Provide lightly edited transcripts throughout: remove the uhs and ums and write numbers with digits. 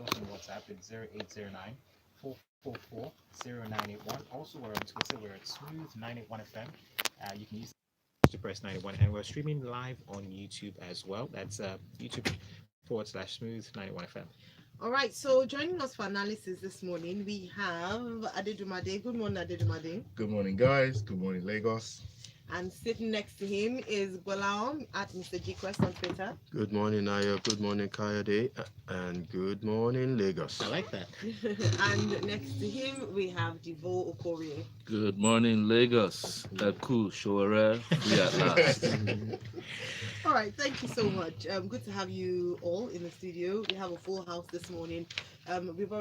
us on WhatsApp at 0809 444 Also, we're on Twitter. We're at Smooth981FM. You can use to press 91, and we're streaming live on YouTube as well. That's YouTube.com/Smooth91FM. All right, so joining us for analysis this morning, we have Adedumade. Good morning, Adedumade. Good morning, guys. Good morning, Lagos. And sitting next to him is Bolaom at Mr. G Quest on Twitter. Good morning, Ayo. Good morning, Kayode. And good morning, Lagos. I like that. And next to him, we have Divo Okorie. Good morning, Lagos. Cool, Shore, we at last. All right, thank you so much. Good to have you all in the studio. We have a full house this morning. We've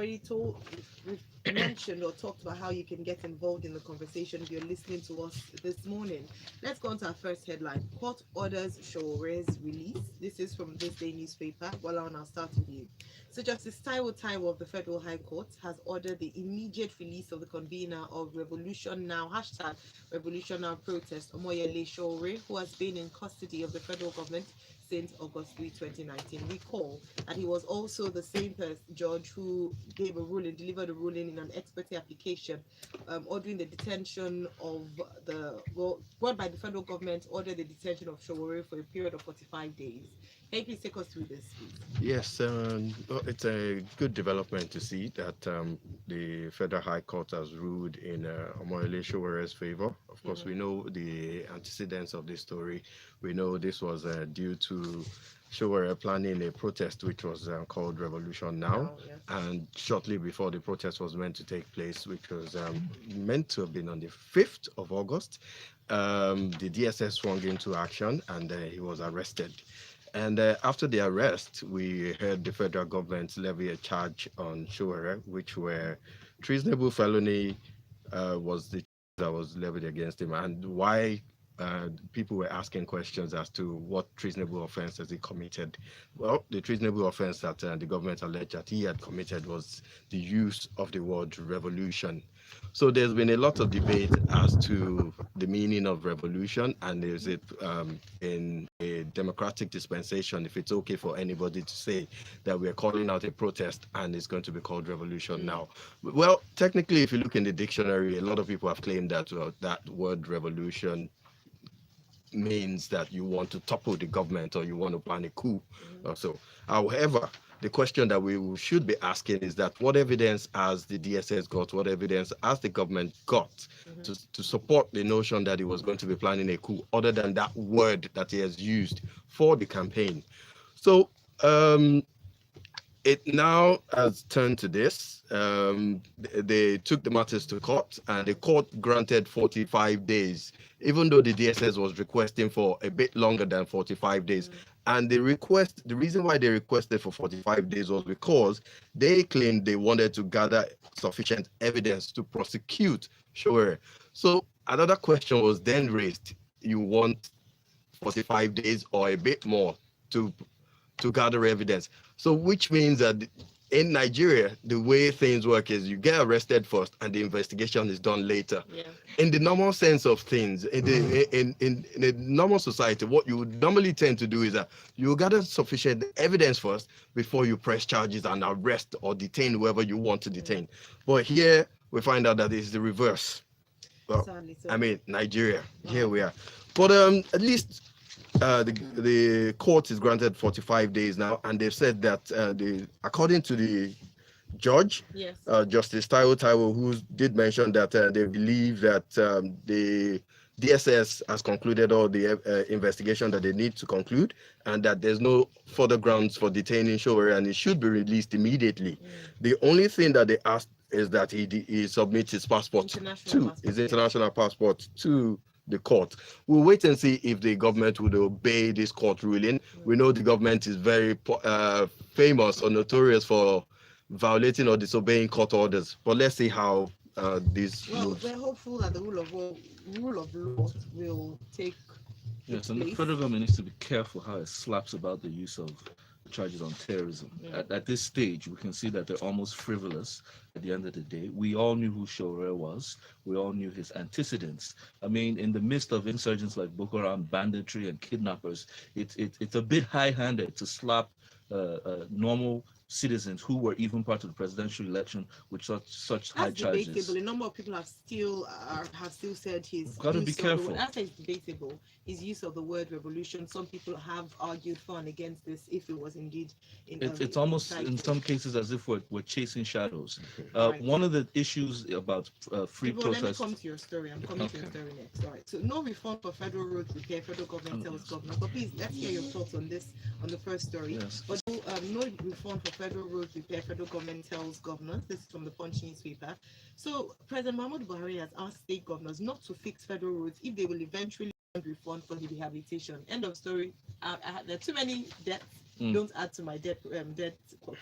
mentioned or talked about how you can get involved in the conversation if you're listening to us this morning. Let's go on to our first headline. Court orders Shore's release. This is from this day newspaper. Well, I'll start with you. So Justice Taiwo of the Federal High Court has ordered the immediate release of the convener of Revolution Now, #Revolution Now protest, Omoyele Shore, who has been in custody of the federal government since August 3, 2019. Recall that he was also the same judge who delivered a ruling in an ex parte application ordering the detention of brought by the federal government, ordered the detention of Shore for a period of 45 days. Can you please take us through this, please? Yes, it's a good development to see that the Federal High Court has ruled in Omoyele Showere's favor. Of course, we know the antecedents of this story. We know this was due to Showere planning a protest which was called Revolution Now, Yes. and shortly before the protest was meant to take place, which was meant to have been on the 5th of August, the DSS swung into action and he was arrested. And after the arrest, we heard the federal government levy a charge on Showere, which were treasonable felony was the charge that was levied against him, and why people were asking questions as to what treasonable offense has he committed. Well, the treasonable offense that the government alleged that he had committed was the use of the word revolution. So there's been a lot of debate as to the meaning of revolution, and is it in a democratic dispensation, if it's okay for anybody to say that we're calling out a protest and it's going to be called revolution now. Well, technically, if you look in the dictionary, a lot of people have claimed that that word revolution means that you want to topple the government or you want to plan a coup or so. However, the question that we should be asking is that what evidence has the DSS got, what evidence has the government got to support the notion that he was going to be planning a coup, other than that word that he has used for the campaign. So it now has turned to this. They took the matters to court, and the court granted 45 days, even though the DSS was requesting for a bit longer than 45 days. And the reason why they requested for 45 days was because they claimed they wanted to gather sufficient evidence to prosecute Showere. So another question was then raised: you want 45 days or a bit more to gather evidence? So which means that in Nigeria, the way things work is you get arrested first and the investigation is done later. Yeah. In the normal sense of things, in a normal society, what you would normally tend to do is that you gather sufficient evidence first before you press charges and arrest or detain whoever you want to detain. But here we find out that it's the reverse. Well, I mean, Nigeria, here we are. But at least the court is granted 45 days now, and they've said that according to the judge, Yes. Justice Taiwo, who did mention that they believe that the DSS has concluded all the investigation that they need to conclude, and that there's no further grounds for detaining Showere, and he should be released immediately. The only thing that they asked is that he submits his passport his international passport to the court. We'll wait and see if the government would obey this court ruling. We know the government is very famous or notorious for violating or disobeying court orders, but let's see how this moves. We're hopeful that the rule of law will take Yes, and the place. federal government needs to be careful how it slaps about the use of charges on terrorism. At this stage, we can see that they're almost frivolous at the end of the day. We all knew who Showere was. We all knew his antecedents. I mean, in the midst of insurgents like Boko Haram, banditry, and kidnappers, it's a bit high-handed to slap normal citizens who were even part of the presidential election with such high That's charges. debatable. A number of people have still said his We've got to be use of the careful. word. That's debatable. His use of the word revolution. Some people have argued for and against this. If it was indeed It's almost in incited. some cases as if we're chasing shadows. Right. One of the issues about free People, let me protest. come to your story. I'm coming to your Okay. story next. All right. So no reform for federal road repair. Federal government tells governor. But please, let's hear your thoughts on this on the first story. Yes. But no reform for federal road repair. Federal government tells governors. This is from the Punch newspaper. So President Mahmoud Buhari has asked state governors not to fix federal roads if they will eventually refund for the rehabilitation. End of story. There are too many deaths. Don't add to my debt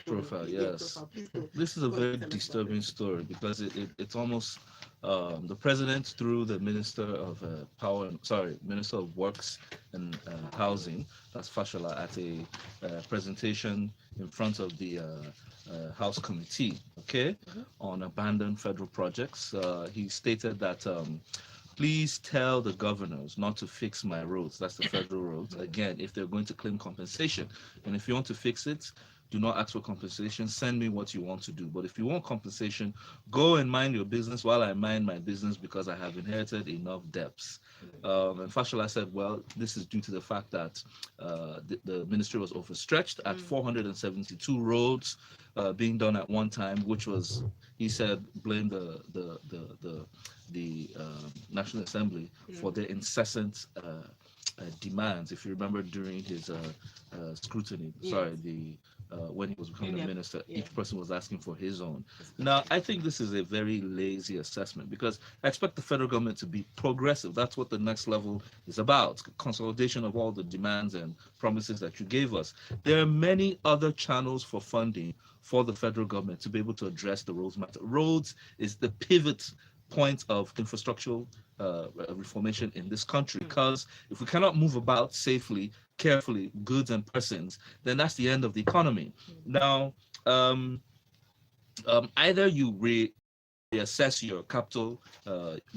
Profile, yes. Profile. Please go. This is a Go very and tell us about disturbing this. story because it's almost the president through the minister of minister of works and housing, that's Fashola, at a presentation in front of the House committee, okay, on abandoned federal projects. He stated that please tell the governors not to fix my roads. That's the federal roads. Again, if they're going to claim compensation. And if you want to fix it, do not ask for compensation. Send me what you want to do. But if you want compensation, go and mind your business while I mind my business because I have inherited enough debts. And Fashola said, well, this is due to the fact that the ministry was overstretched at 472 roads being done at one time, which was, he said, blame the National Assembly for their incessant demands. If you remember during his scrutiny, when he was becoming a minister, each person was asking for his own. Now, I think this is a very lazy assessment because I expect the federal government to be progressive. That's what the next level is about, consolidation of all the demands and promises that you gave us. There are many other channels for funding for the federal government to be able to address the roads matter. Roads is the pivot point of infrastructural reformation in this country, because if we cannot move about safely, carefully, goods and persons, then that's the end of the economy. Now, either you reassess your capital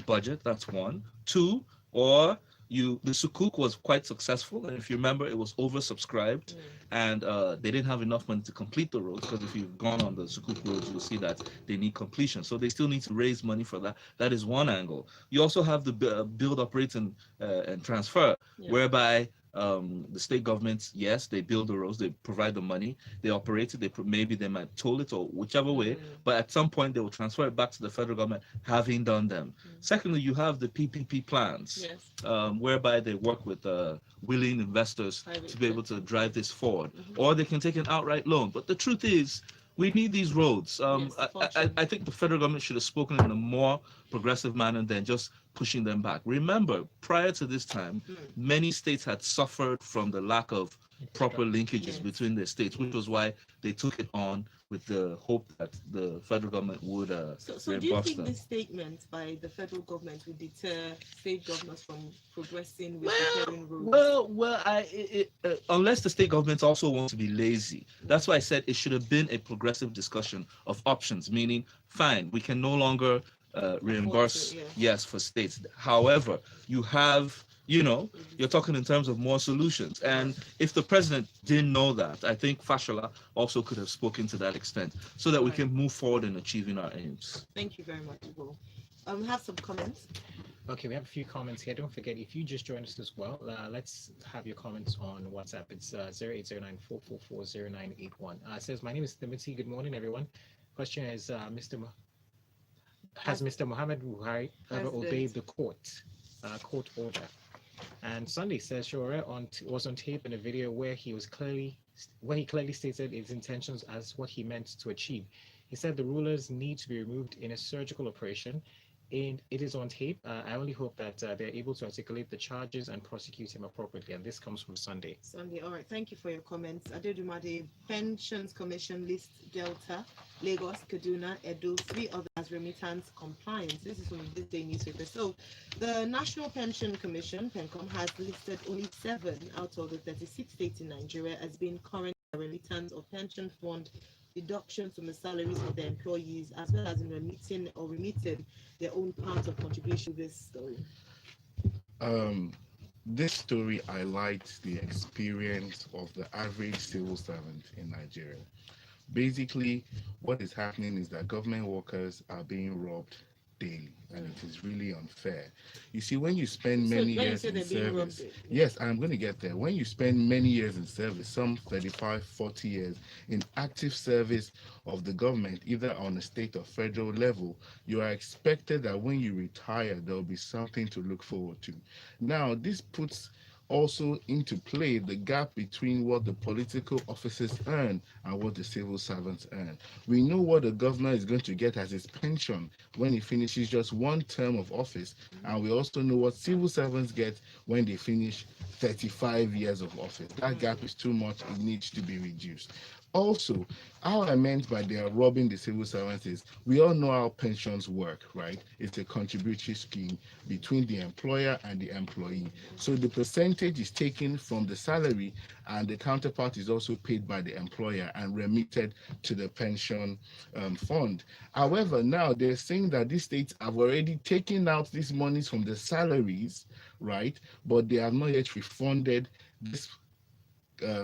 budget, that's one. Two, or the Sukuk was quite successful, and if you remember, it was oversubscribed, and they didn't have enough money to complete the roads, because if you've gone on the Sukuk roads, you'll see that they need completion. So they still need to raise money for that. That is one angle. You also have the build, operate, and transfer, whereby the state governments, yes, they build the roads, they provide the money, they operate it, maybe they might toll it or whichever way, but at some point they will transfer it back to the federal government, having done them. Secondly, you have the PPP plans, whereby they work with willing investors to be able to drive this forward, or they can take an outright loan. But the truth is, we need these roads. I think the federal government should have spoken in a more progressive manner than just pushing them back. Remember, prior to this time, many states had suffered from the lack of proper linkages between the states, which was why they took it on with the hope that the federal government would So do you think this statement by the federal government would deter state governors from progressing with repairing roads? Unless the state governments also want to be lazy. That's why I said it should have been a progressive discussion of options, meaning, fine, we can no longer reimburse, yes, for states. However, you have, you're talking in terms of more solutions. And if the president didn't know that, I think Fashola also could have spoken to that extent so that we can move forward in achieving our aims. Thank you very much, Will. We have some comments. Okay, we have a few comments here. Don't forget, if you just joined us as well, let's have your comments on WhatsApp. It's 0809-444-0981. It says, my name is Timothy. Good morning, everyone. Question is, has Mr. Mohammed Buhari ever obeyed the court order? And Sunday says Shore was on tape in a video where he clearly stated his intentions as what he meant to achieve. He said the rulers need to be removed in a surgical operation, and it is on tape. I only hope that they're able to articulate the charges and prosecute him appropriately. And this comes from Sunday. All right. Thank you for your comments. Adedumade, Pensions Commission list Delta, Lagos, Kaduna, Edo, 3 others as remittance compliance. This is from this day newspaper. So the National Pension Commission, PENCOM, has listed only 7 out of the 36 states in Nigeria as being current remittance of pension fund deductions from the salaries of their employees, as well as in remitted their own part of contribution to this story. This story highlights the experience of the average civil servant in Nigeria. Basically, what is happening is that government workers are being robbed daily, and it is really unfair. You see, when you spend So many when you years say in they're being robbed, service, yes, I'm going to get there. When you spend many years in service, some 35, 40 years in active service of the government, either on a state or federal level, you are expected that when you retire, there will be something to look forward to. Now, this puts also into play the gap between what the political officers earn and what the civil servants earn. We know what the governor is going to get as his pension when he finishes just one term of office, and we also know what civil servants get when they finish 35 years of office. That gap is too much, it needs to be reduced. Also, how I meant by they are robbing the civil servants is we all know how pensions work, right? It's a contributory scheme between the employer and the employee. So the percentage is taken from the salary, and the counterpart is also paid by the employer and remitted to the pension fund. However, now they're saying that these states have already taken out these monies from the salaries, right? But they have not yet refunded this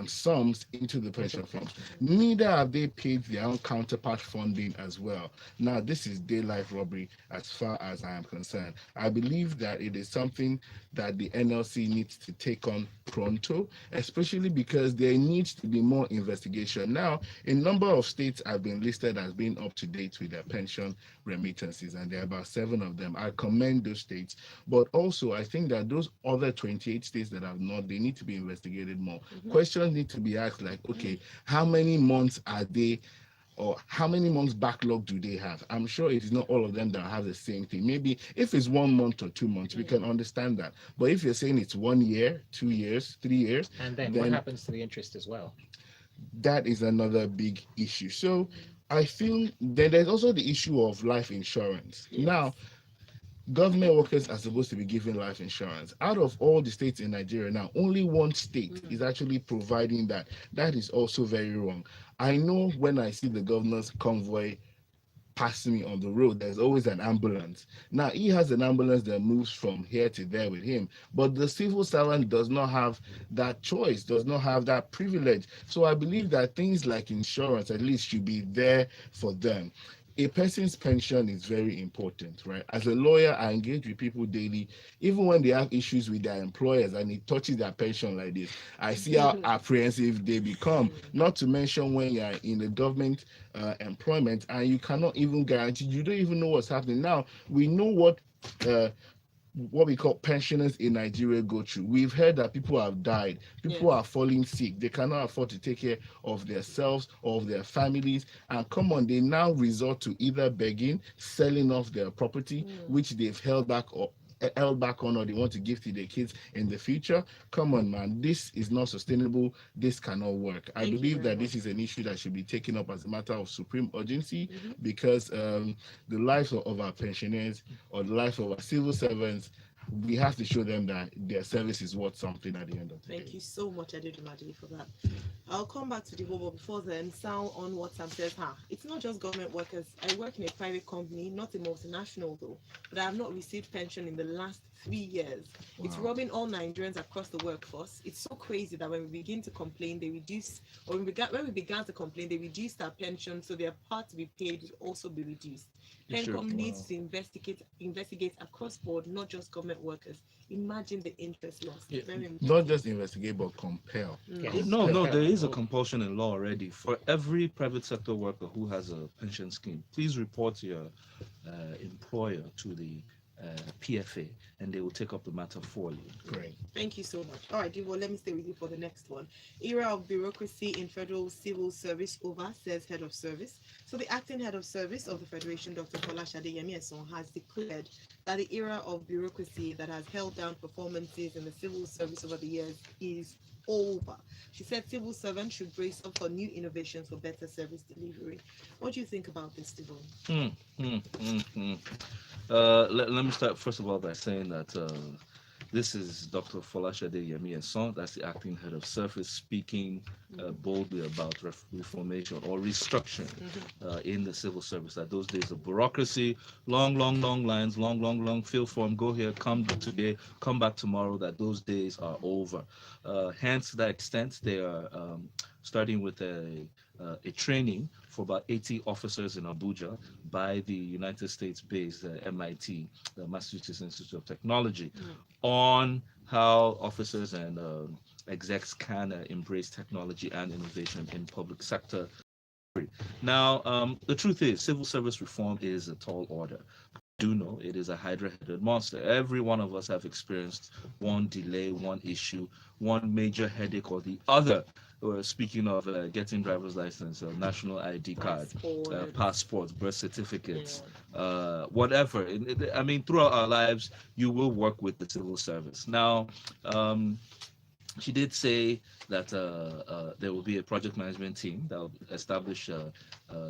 sums into the pension fund. Neither have they paid their own counterpart funding as well. Now, this is daylight robbery as far as I am concerned. I believe that it is something that the NLC needs to take on pronto, especially because there needs to be more investigation. Now, a number of states have been listed as being up to date with their pension remittances, and there are about 7 of them. I commend those states, but also I think that those other 28 states that have not, they need to be investigated more. Questions need to be asked like, okay, how many months are they, or how many months backlog do they have? I'm sure it is not all of them that have the same thing. Maybe if it's 1 month or 2 months, we can understand that. But if you're saying it's 1 year, 2 years, 3 years, And then what happens to the interest as well? that is another big issue. So I feel that there's also the issue of life insurance. Now, government workers are supposed to be given life insurance. Out of all the states in Nigeria now, only one state is actually providing that. That is also very wrong. I know when I see the governor's convoy passing me on the road, there's always an ambulance. Now, he has an ambulance that moves from here to there with him, but the civil servant does not have that choice, does not have that privilege. So I believe that things like insurance at least should be there for them. A person's pension is very important, right? As a lawyer, I engage with people daily, even when they have issues with their employers and it touches their pension like this. I see how apprehensive they become, not to mention when you're in the government employment and you cannot even guarantee, you don't even know what's happening. Now, we know what we call pensioners in Nigeria go through. We've heard that people have died, people are falling sick, they cannot afford to take care of themselves or of their families, and come on, they now resort to either begging, selling off their property, which they've held back on, or they want to give to their kids in the future. Come on, man, this is not sustainable. This cannot work. I believe that this is an issue that should be taken up as a matter of supreme urgency, because the lives of our pensioners or the life of our civil servants, we have to show them that their service is worth something at the end of the day. Thank you so much, Adedumadi, for that. I'll come back to the whole, but before then, Sal on WhatsApp says, it's not just government workers. I work in a private company, not a multinational though, but I have not received pension in the last 3 years. Wow. It's robbing all Nigerians across the workforce. It's so crazy that when we begin to complain, they reduce, or when we began to complain, they reduced our pension, so their part to be paid will also be reduced. PENCOM needs to investigate across board, not just government workers. Imagine the interest loss. Yeah. Not just investigate, but compel. Yes. No, there is a compulsion in law already. For every private sector worker who has a pension scheme, please report your employer to the PFA, and they will take up the matter for you. Great. Thank you so much. All right, Divo, let me stay with you for the next one. Era of bureaucracy in federal civil service over, says head of service. So the acting head of service of the Federation, Dr. Folashade Yemieson, has declared that the era of bureaucracy that has held down performances in the civil service over the years is over. She said civil servants should brace up for new innovations for better service delivery. What do you think about this, Divo? Let me start first of all by saying that this is Dr. Folashade Yemieson, that's the acting head of service, speaking boldly about reformation or restructuring in the civil service. That those days of bureaucracy, long lines, long fill form, go here, come today, come back tomorrow, that those days are over. Hence, to that extent, they are starting with a training for about 80 officers in Abuja by the United States-based MIT, the Massachusetts Institute of Technology, on how officers and execs can embrace technology and innovation in public sector. Now, the truth is, civil service reform is a tall order. I do know it is a hydra-headed monster. Every one of us have experienced one delay, one issue, one major headache or the other. Speaking of getting driver's license, national ID card, passport, birth certificates, whatever. I mean, throughout our lives, you will work with the civil service. Now, she did say that there will be a project management team that will establish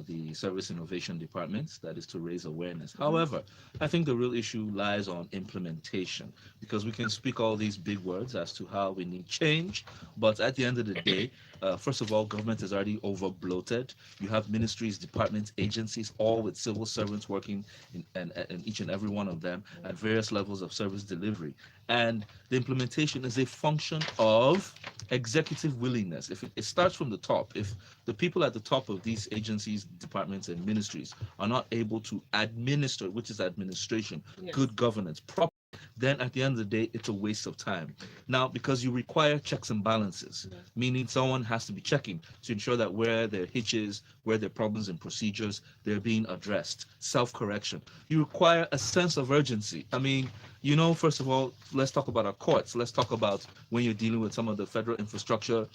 the service innovation department, that is to raise awareness. However, I think the real issue lies on implementation, because we can speak all these big words as to how we need change, but at the end of the day, first of all, government is already over bloated. You have ministries, departments, agencies, all with civil servants working in each and every one of them at various levels of service delivery. And the implementation is a function of executive willingness. If it starts from the top, if the people at the top of these agencies, departments, and ministries are not able to administer, which is administration, good governance, proper, then at the end of the day, it's a waste of time. Now, because you require checks and balances, meaning someone has to be checking to ensure that where there are hitches, where there are problems in procedures, they're being addressed. Self-correction. You require a sense of urgency. I mean, you know, first of all, let's talk about our courts. Let's talk about when you're dealing with some of the federal infrastructure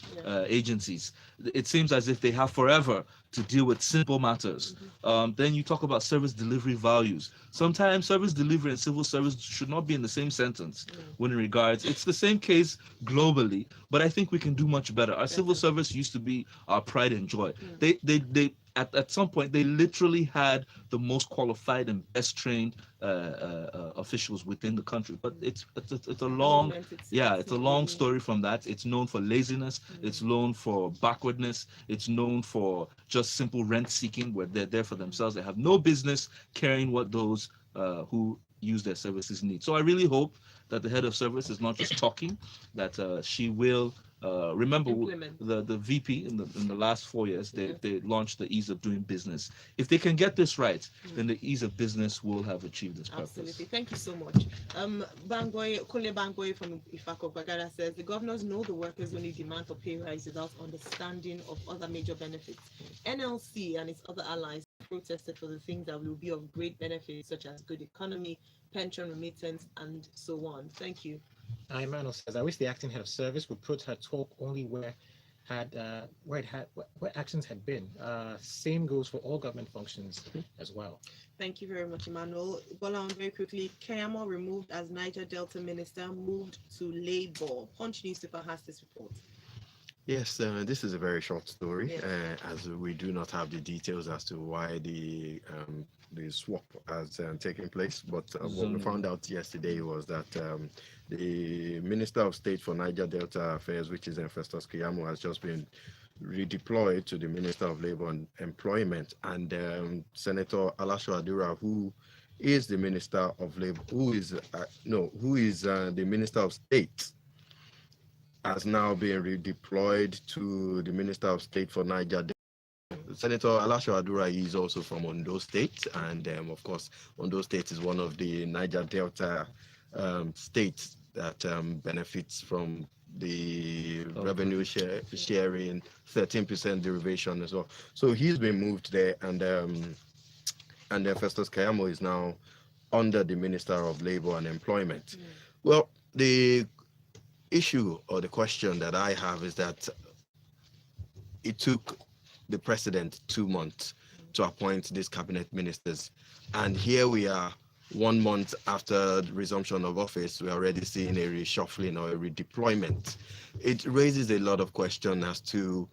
agencies. It seems as if they have forever to deal with simple matters. Then you talk about service delivery values. Sometimes service delivery and civil service should not be in the same sentence when in regards. It's the same case globally, but I think we can do much better. Our civil service used to be our pride and joy. They at some point, they literally had the most qualified and best trained officials within the country. But it's a long, it's a long story from that. It's known for laziness. It's known for backwardness. It's known for just simple rent seeking, where they're there for themselves. They have no business caring what those who use their services need. So I really hope that the head of service is not just talking, that she will remember the VP in the last 4 years, they launched the ease of doing business. If they can get this right, then the ease of business will have achieved its purpose. Absolutely. Thank you so much. Kunle Bangoy from Ifako Bagada says the governors know the workers only demand for pay rise without understanding of other major benefits. NLC and its other allies protested for the things that will be of great benefit, such as good economy, pension remittance, and so on. Thank you. Emmanuel says, I wish the acting head of service would put her talk only where actions had been. Same goes for all government functions as well. Thank you very much, Emmanuel. Bola, very quickly, Kayamo removed as Niger Delta minister, moved to Labour. Punch newspaper has this report. Yes, this is a very short story, as we do not have the details as to why the swap has taken place. But what we found out yesterday was that the Minister of State for Niger Delta Affairs, which is Festus Keyamo, has just been redeployed to the Minister of Labour and Employment, and Senator Alasho Adura, who is the Minister of Labour, who is the Minister of State, has now been redeployed to the Minister of State for Niger Delta. Senator Alasho Adura is also from Ondo State, and of course, Ondo State is one of the Niger Delta states that benefits from the revenue sharing, 13% derivation as well. So he's been moved there, and Festus Keyamo is now under the Minister of Labour and Employment. Well, the issue or the question that I have is that it took the president 2 months to appoint these cabinet ministers, and here we are 1 month after the resumption of office. We're already seeing a reshuffling or a redeployment. It raises a lot of questions as to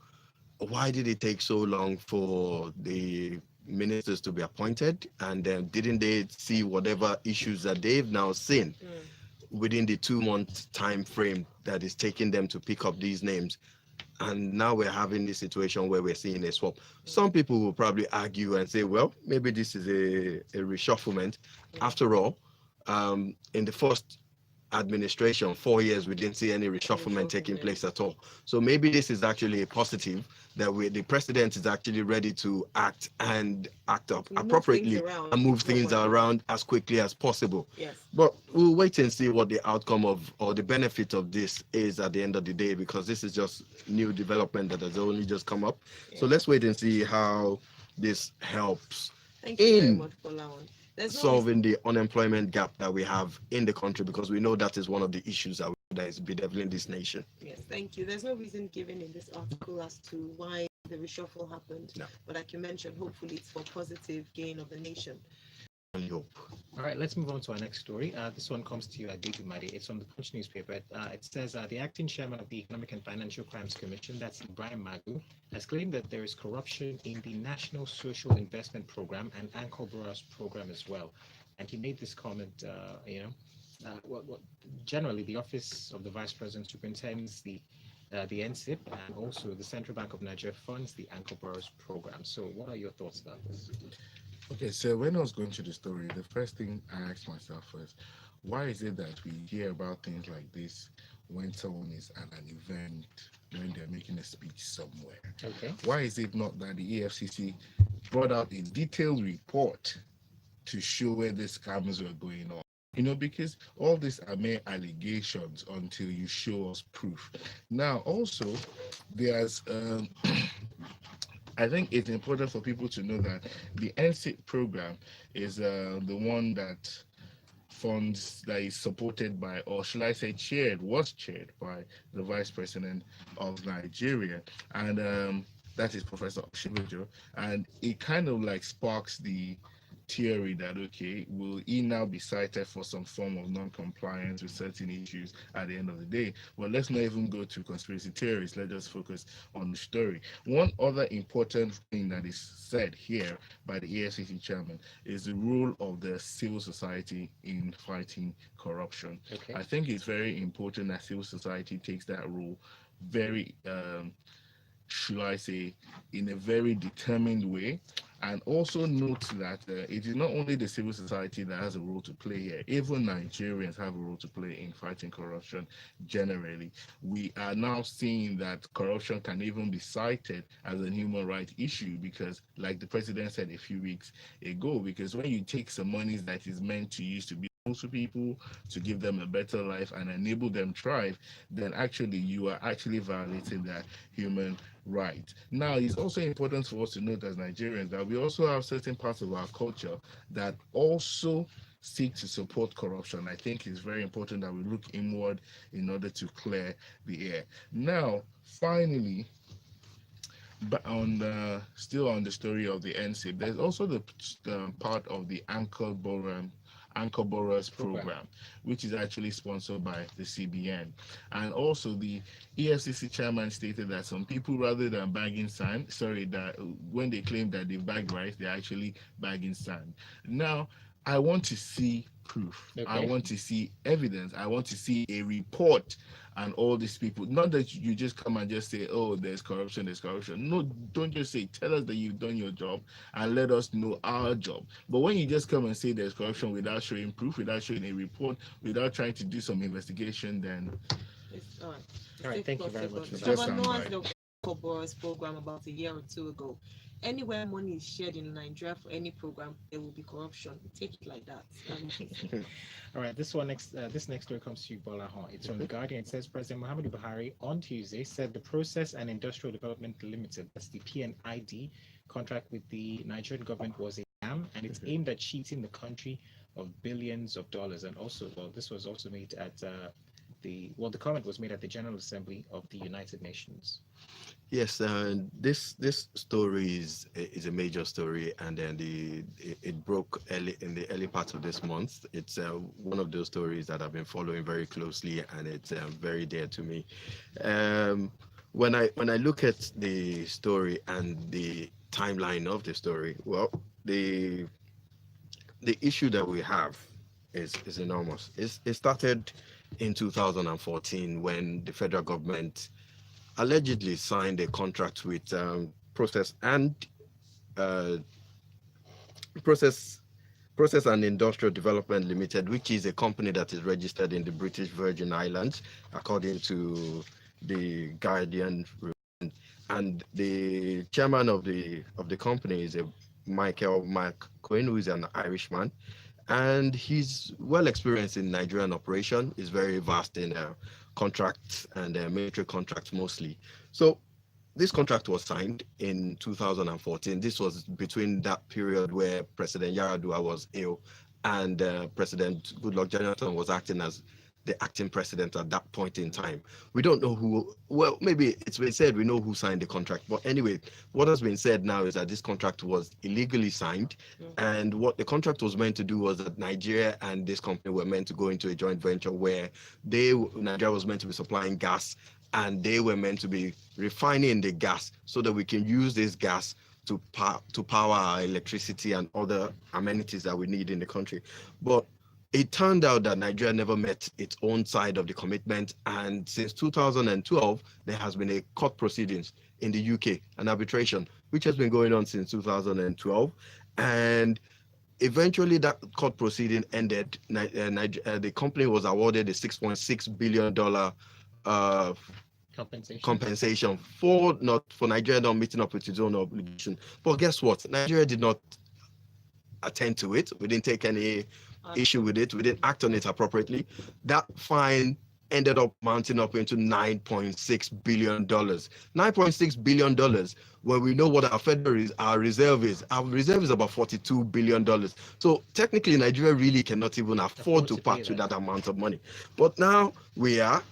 why did it take so long for the ministers to be appointed, and didn't they see whatever issues that they've now seen within the 2 month time frame that is taking them to pick up these names? And now we're having this situation where we're seeing a swap. Some people will probably argue and say, well, maybe this is a reshufflement. After all, in the first administration, 4 years, we didn't see any reshufflement taking place at all. So maybe this is actually a positive that the president is actually ready to act up appropriately and move things around as quickly as possible. Yes. But we'll wait and see what the outcome of or the benefit of this is at the end of the day, because this is just new development that has only just come up. So let's wait and see how this helps Thank you very much, Bolawan. Solving the unemployment gap that we have in the country, because we know that is one of the issues that is bedeviling this nation. Yes, thank you. There's no reason given in this article as to why the reshuffle happened. No. But like you mentioned, hopefully it's for positive gain of the nation. I hope. All right, let's move on to our next story. This one comes to you, David Madi. It's from the Punch newspaper. It says the acting chairman of the Economic and Financial Crimes Commission, that's Ibrahim Magu, has claimed that there is corruption in the National Social Investment Program and Anchor Boroughs program as well. And he made this comment, generally the Office of the Vice President superintends the NSIP, and also the Central Bank of Nigeria funds the Anchor Boroughs program. So what are your thoughts about this? Okay, so when I was going through the story, the first thing I asked myself was, why is it that we hear about things like this when someone is at an event, when they're making a speech somewhere? Okay. Why is it not that the EFCC brought out a detailed report to show where the scams were going on? You know, because all these are mere allegations until you show us proof. Now, also, there's I think it's important for people to know that the NSIP program is the one that funds, that is supported by, or should I say was chaired by the Vice President of Nigeria, and that is Professor Oshibajo, and it kind of like sparks the theory that, okay, will he now be cited for some form of non-compliance with certain issues at the end of the day? Well, let's not even go to conspiracy theories. Let's just focus on the story. One other important thing that is said here by the EFCC chairman is the role of the civil society in fighting corruption. Okay. I think it's very important that civil society takes that role very should I say, in a very determined way. And also note that it is not only the civil society that has a role to play here, even Nigerians have a role to play in fighting corruption generally. We are now seeing that corruption can even be cited as a human rights issue because, like the president said a few weeks ago, because when you take some monies that is meant to use to be to people, to give them a better life and enable them thrive, then actually you are actually violating that human right. Now, it's also important for us to note as Nigerians that we also have certain parts of our culture that also seek to support corruption. I think it's very important that we look inward in order to clear the air. Now, finally, but still on the story of the NSIP, there's also the part of the Anchor Boroughs program, which is actually sponsored by the CBN. And also the EFCC chairman stated that some people, rather than bagging sand, that when they claim that they bag rice, they're actually bagging sand. Now, I want to see proof. Okay. I want to see evidence. I want to see a report and all these people. Not that you just come and just say, oh, there's corruption. No, don't just say, tell us that you've done your job and let us know our job. But when you just come and say there's corruption without showing proof, without showing a report, without trying to do some investigation, then... All right, thank you very much. Someone knows the Boroughs program about a year or two ago. Anywhere money is shared in Nigeria for any program, there will be corruption. Take it like that. All right, this next story comes to you, Bola. It's from The Guardian. It says President Muhammadu Buhari on Tuesday said the Process and Industrial Development Limited, that's the PNID, contract with the Nigerian government was a scam, and it's aimed at cheating the country of billions of dollars. And also, this was also made at the comment was made at the General Assembly of the United Nations. Yes, this story is a major story, and then it broke in the early part of this month. It's one of those stories that I've been following very closely, and it's very dear to me. When I look at the story and the timeline of the story, well, the issue that we have is enormous. It started in 2014 when the federal government allegedly signed a contract Process Process and Industrial Development Limited, which is a company that is registered in the British Virgin Islands, according to the Guardian. And the chairman of the company is a Michael McQueen, who is an Irishman, and he's well experienced in Nigerian operation. He's very vast in contracts and military contracts mostly. So this contract was signed in 2014. This was between that period where President Yaradua was ill and President Goodluck Jonathan was acting as the acting president at that point in time. We don't know who, well, maybe it's been said we know who signed the contract, but anyway, what has been said now is that this contract was illegally signed, and what the contract was meant to do was that Nigeria and this company were meant to go into a joint venture where Nigeria was meant to be supplying gas, and they were meant to be refining the gas so that we can use this gas to power our electricity and other amenities that we need in the country. But it turned out that Nigeria never met its own side of the commitment, and since 2012, there has been a court proceedings in the UK, an arbitration, which has been going on since 2012, and eventually that court proceeding ended. The company was awarded a $6.6 billion compensation for Nigeria not meeting up with its own obligation. But guess what? Nigeria did not attend to it. We didn't take any issue with it. We didn't act on it appropriately. That fine ended up mounting up into $9.6 billion. $9.6 billion, when we know what our reserve is. Our reserve is about $42 billion. So technically, Nigeria really cannot even afford to part with that amount of money. But now we are.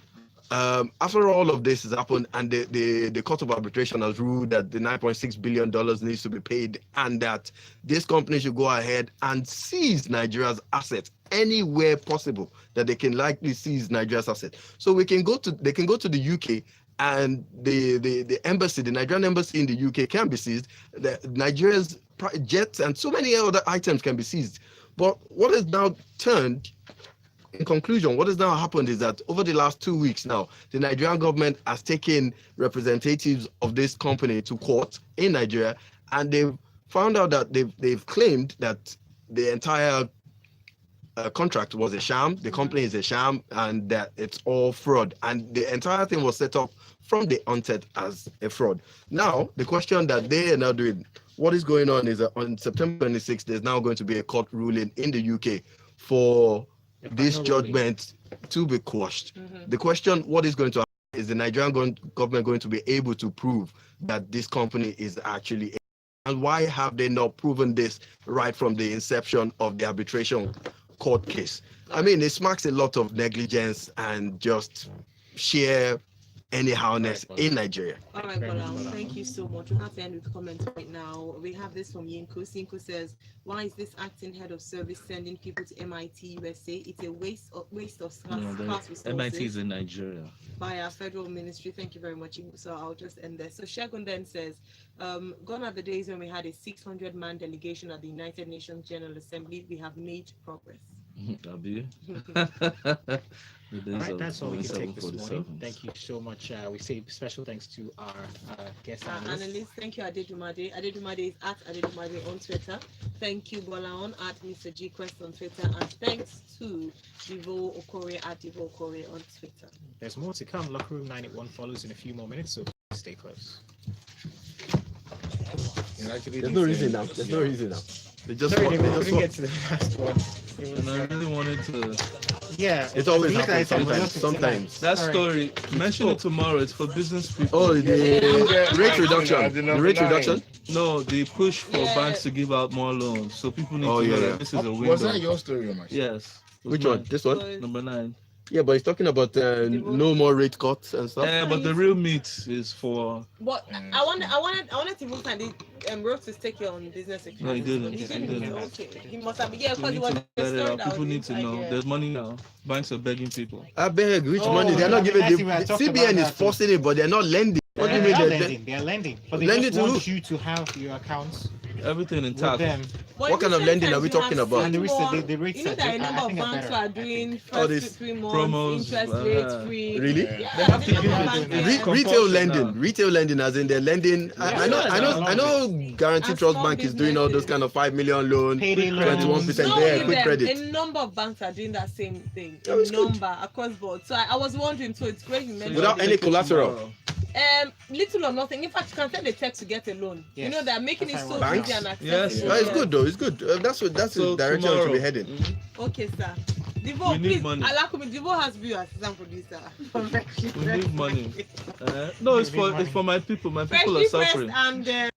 After all of this has happened, and the Court of Arbitration has ruled that the $9.6 billion needs to be paid, and that this company should go ahead and seize Nigeria's assets anywhere possible that they can likely seize Nigeria's assets. So they can go to the UK, and the embassy, the Nigerian embassy in the UK can be seized. Nigeria's jets and so many other items can be seized. But what has now turned, in conclusion, what has now happened is that over the last 2 weeks now, the Nigerian government has taken representatives of this company to court in Nigeria, and they've found out that they've claimed that the entire contract was a sham, the company is a sham, and that it's all fraud. And the entire thing was set up from the onset as a fraud. Now, the question that they are now doing, what is going on is that on September 26th, there's now going to be a court ruling in the UK for this judgment to be quashed. The question, what is going to happen, is the Nigerian government going to be able to prove that this company is actually, and why have they not proven this right from the inception of the arbitration court case? I mean, it smacks a lot of negligence and just sheer anyhowness in Nigeria. All right, Bola, thank you so much. We have to end with comments right now. We have this from Yinko. Yinko says, why is this acting head of service sending people to MIT USA? It's a waste of scarce resources. MIT is in Nigeria. By our federal ministry. Thank you very much, Yinko. So I'll just end there. So Shegun then says, gone are the days when we had a 600-man delegation at the United Nations General Assembly. We have made progress. All right, that's all we can take this morning. Thank you so much. We say special thanks to our guest analysts. Thank you, Adedumade. Adedumade is at Adedumade on Twitter. Thank you, Bolaon, at Mr. G Quest on Twitter. And thanks to Divo Okore at Divo Okore on Twitter. There's more to come. Locker Room 981 follows in a few more minutes, so stay close. There's no reason now. There's no reason now. They just Sorry, we didn't get to the last one. And I really wanted to. Yeah, it always happens sometimes. That story, mention it tomorrow. It's for business people. Oh, the rate reduction. The rate reduction? No, the push for banks to give out more loans. So people need to know that this is a window. Was that your story, Omar? Yes. Which one? This one? Number 9. Yeah, but he's talking about no more rate cuts and stuff. Yeah, but the real meat is for. But I wanted to move and wrote to take your own business experience. No, he didn't. He didn't. Okay. He must have. Yeah, So because it was the story that people need to know. There's money now. Banks are begging people. I beg, which money? They're not giving. CBN is forcing it, but they're not lending. What do you mean? They are lending. But they just want you to have your accounts everything with intact. them. But What kind of recent lending are times we you talking have about? seen And the rates, more- the rates you know are, that a I number of think, are banks better. are I doing think. All first this to 3 months promos, interest uh, rate free. Really? Yeah, They have to the number do of it. banks Re- there. compulsion Retail now. lending, retail lending, as in they're lending. I Yeah, know, yeah, I know, yeah. I know. Guarantee And Trust small Bank is doing all those businesses. kind of 5 million loan, Payday 21%. Not There, only quick them, credit. a number of banks are doing that same thing. Oh, A it's good. number across board. So I was wondering, so it's great you So mentioned Without it. any collateral. Little or nothing. In fact, you can send a text to get a loan. You Yes, know, they're making it that's so how it easy works and now. accessible. Yes, No, it's good though. It's good. That's So the direction we should tomorrow, be heading. Okay, sir. Divo, We need please, money. Alakumi, Divo has to be your assistant producer. we need money. No, it's We need for money. it's for my people. My people Freshly are pressed suffering. and